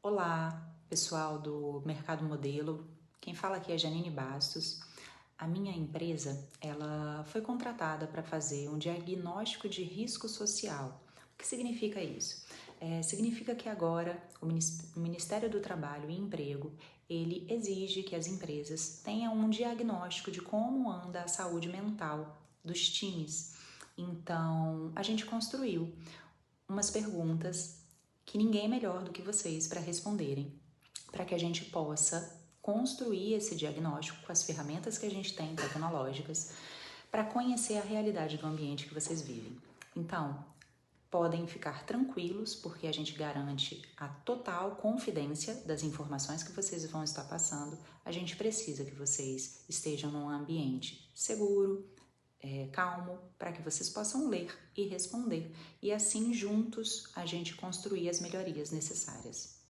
Olá, pessoal do Mercado Modelo. Quem fala aqui é Janine Bastos. A minha empresa, ela foi contratada para fazer um diagnóstico de risco social. O que significa isso? Significa que agora o Ministério do Trabalho e Emprego, ele exige que as empresas tenham um diagnóstico de como anda a saúde mental dos times. Então, a gente construiu umas perguntas que ninguém é melhor do que vocês para responderem, para que a gente possa construir esse diagnóstico com as ferramentas que a gente tem tecnológicas para conhecer a realidade do ambiente que vocês vivem. Então, podem ficar tranquilos, porque a gente garante a total confidência das informações que vocês vão estar passando. A gente precisa que vocês estejam num ambiente seguro, calmo, para que vocês possam ler e responder, e assim juntos a gente construir as melhorias necessárias.